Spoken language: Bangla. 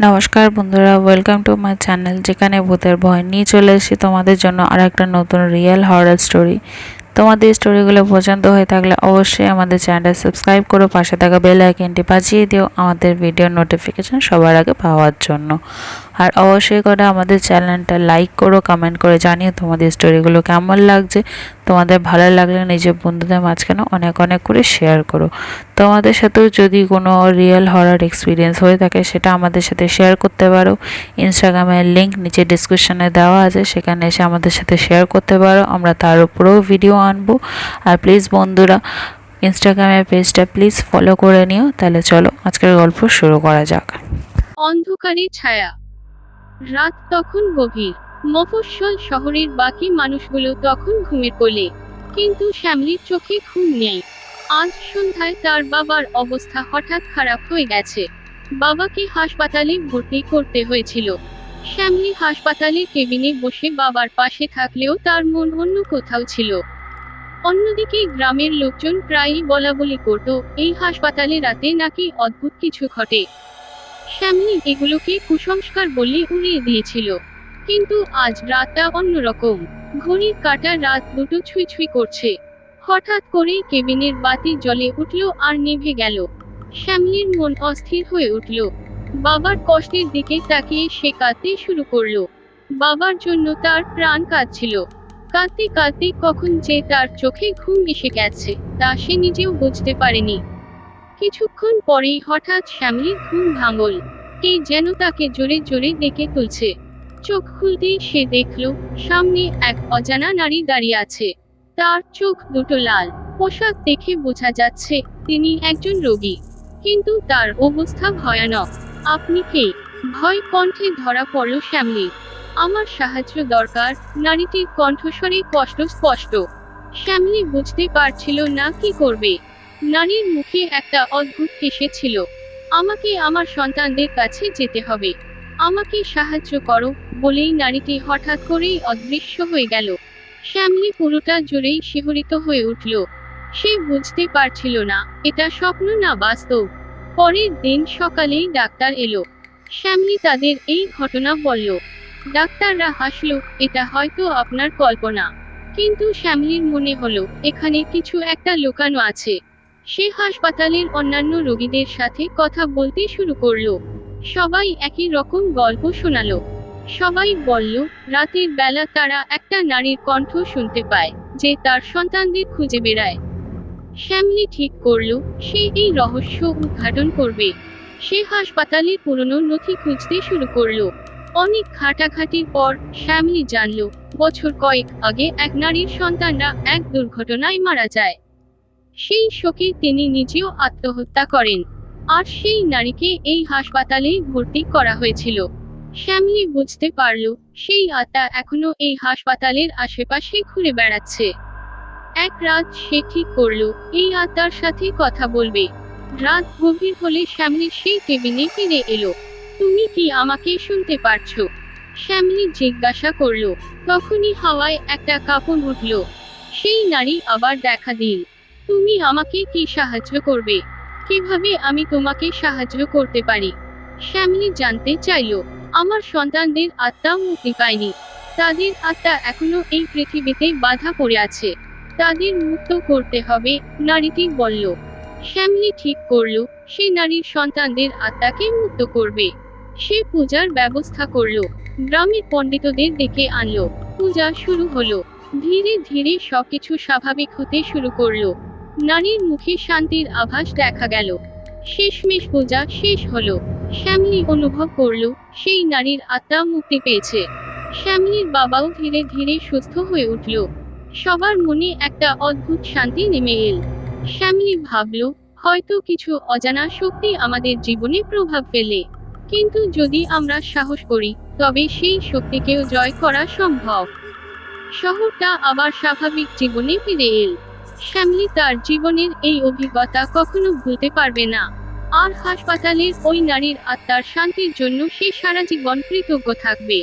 নমস্কার বন্ধুরা, ওয়েলকাম টু মাই চ্যানেল, যেখানে ভূতের ভয় নিয়ে চলে এসেছি তোমাদের জন্য আর একটা নতুন রিয়েল হরর স্টোরি। তোমাদের স্টোরিগুলো পছন্দ হয়ে থাকলে অবশ্যই আমাদের চ্যানেলটা সাবস্ক্রাইব করো, পাশে থাকা বেল আইকনটি বাজিয়ে দিও আমাদের ভিডিও নোটিফিকেশন সবার আগে পাওয়ার জন্য। আর অবশ্যই করে আমাদের চ্যানেলটা লাইক করো, কমেন্ট করে জানিও তোমাদের স্টোরিগুলো কেমন লাগছে। তোমাদের ভালো লাগলে নিজের বন্ধুদের মাঝখানে অনেক অনেক করে শেয়ার করো। তোমাদের সাথেও যদি কোনো রিয়েল হরর এক্সপিরিয়েন্স হয়ে থাকে সেটা আমাদের সাথে শেয়ার করতে পারো। ইনস্টাগ্রামের লিঙ্ক নিচে ডিসক্রিপশনে দেওয়া আছে, সেখানে এসে আমাদের সাথে শেয়ার করতে পারো, আমরা তার উপরেও ভিডিও আনবো। আর প্লিজ বন্ধুরা, ইনস্টাগ্রামের পেজটা প্লিজ ফলো করে নিও। তাহলে চলো আজকের গল্প শুরু করা যাক। অন্ধকারে ছায়া। রাত তখন গভীর। মফস্বল শহরের বাকি মানুষগুলো তখন ঘুমের কোলে, কিন্তু শ্যামলীর চোখে ঘুম নেই। আজ সন্ধ্যায় তার বাবার অবস্থা হঠাৎ খারাপ হয়ে গেছে। বাবাকে হাসপাতালে ভর্তি করতে হয়েছিল। শ্যামলী হাসপাতালের কেবিনে বসে বাবার পাশে থাকলেও তার মন অন্য কোথাও ছিল। অন্যদিকে গ্রামের লোকজন প্রায়ই বলাবলি করত, এই হাসপাতালে রাতে নাকি অদ্ভুত কিছু ঘটে। শ্যামলী এগুলোকে কুসংস্কার বলে উড়িয়ে দিয়েছিল। কিন্তু আজ রাতটা অন্যরকম। ঘড়ির কাঁটা রাত 2টো ছুঁই ছুঁই করছে। হঠাৎ করেই কেবিনের বাতি জ্বলে উঠল আর নিভে গেল। শ্যামলীর মন অস্থির হয়ে উঠল। বাবার কষ্টের দিকে তাকিয়ে সে কাঁদতে শুরু করলো। বাবার জন্য তার প্রাণ কাঁদছিল। কাঁদতে কাঁদতে কখন যে তার চোখে ঘুম এসে গেছে তা সে নিজেও বুঝতে পারেনি। কিছুক্ষণ পরেই হঠাৎ শ্যামলীর ঘুম ভাঙল। কে যেন তাকে জোরে জোরে ডেকে তুলছে। চোখ খুলতেই সে দেখল সামনে এক অজানা নারী দাঁড়িয়ে আছে। তার চোখ দুটো লাল। পোশাক দেখে বোঝা যাচ্ছে তিনি একজন রোগী, কিন্তু তার অবস্থা ভয়ানক। আপনি কে? ভয় কণ্ঠে ধরা পড়ল শ্যামলী। আমার সাহায্য দরকার। নারীটির কণ্ঠস্বরে কষ্ট স্পষ্ট। শ্যামলী বুঝতে পারছিল না কি করবে। নারীর মুখে একটা অদ্ভুত হেসে ছিল। আমাকে আমার সন্তানদের কাছে যেতে হবে। আমাকে সাহায্য করো, বলেই নারীটি হঠাৎ করেই অদৃশ্য হয়ে গেল। শ্যামলী পুরোটা জুড়েই শিহরিত হয়ে উঠল। সে বুঝতে পারছিল না এটা স্বপ্ন না বাস্তব। পরের দিন সকালেই ডাক্তার এলো। শ্যামলী তাদের এই ঘটনা বলল। ডাক্তাররা হাসলো, এটা হয়তো আপনার কল্পনা। কিন্তু শ্যামলীর মনে হলো এখানে কিছু একটা লুকানো আছে। সে হাসপাতালের অন্যান্য রোগীদের সাথে কথা বলতে শুরু করলো। সবাই একই রকম গল্প শোনালো। সবাই বলল রাতের বেলা তারা একটা নারীর কণ্ঠ শুনতে পায়, যে তার সন্তানদের খুঁজে বেড়ায়। শ্যামলী ঠিক করলো সে এই রহস্য উদ্ঘাটন করবে। সে হাসপাতালের পুরনো নথি খুঁজতে শুরু করলো। অনেক ঘাটাঘাটির পর শ্যামলী জানল বছর কয়েক আগে এক নারীর সন্তানরা এক দুর্ঘটনায় মারা যায়। সেই শোকে তিনি নিজেও আত্মহত্যা করেন। আর সেই নারীকে এই হাসপাতালে ভর্তি করা হয়েছিল। শ্যামলী বুঝতে পারল সেই আত্মা এখনো এই হাসপাতালের আশেপাশে ঘুরে বেড়াচ্ছে। এক রাত সে ঠিক করলো এই আত্মার সাথে কথা বলবে। রাত গভীর হলে শ্যামলী সেই কেবিনে ফিরে এলো। তুমি কি আমাকে শুনতে পারছো? শ্যামলী জিজ্ঞাসা করলো। তখনই হাওয়ায় একটা কাঁপন উঠল। সেই নারী আবার দেখা দিল। তুমি আমাকে কি সাহায্য করবে? কিভাবে আমি তোমাকে সাহায্য করতে পারি? শ্যামলী জানতে চাইল। আমার সন্তানদের আত্মা মুক্তি পায়নি। তাদের আত্মা এখনো এই পৃথিবীতে বাধা পড়ে আছে। তাদের মুক্ত করতে হবে, নারীটি বলল। শ্যামলী ঠিক করল সে নারীর সন্তানদের আত্মাকে মুক্ত করবে। সে পূজার ব্যবস্থা করল। গ্রামের পণ্ডিতদের ডেকে আনলো। পূজা শুরু হলো। ধীরে ধীরে সবকিছু স্বাভাবিক হতে শুরু করলো। নারীর মুখে শান্তির আভাস দেখা গেল। শেষমেশ পূজা শেষ হলো। শ্যামলী অনুভব করল সেই নারীর আত্মা মুক্তি পেয়েছে। শ্যামলীর বাবাও ধীরে ধীরে সুস্থ হয়ে উঠল। সবার মনে একটা অদ্ভুত শান্তি নেমে এল। শ্যামলী ভাবল হয়তো কিছু অজানা শক্তি আমাদের জীবনে প্রভাব ফেলে, কিন্তু যদি আমরা সাহস করি তবে সেই শক্তিকেও জয় করা সম্ভব। শহরটা আবার স্বাভাবিক জীবনে ফিরে এল। শ্যামলী তার জীবনের এই অভিজ্ঞতা কখনো ভুলতে পারবে না। আর হাসপাতালের ওই নারীর আত্মার শান্তির জন্য সে সারা জীবন কৃতজ্ঞ থাকবে।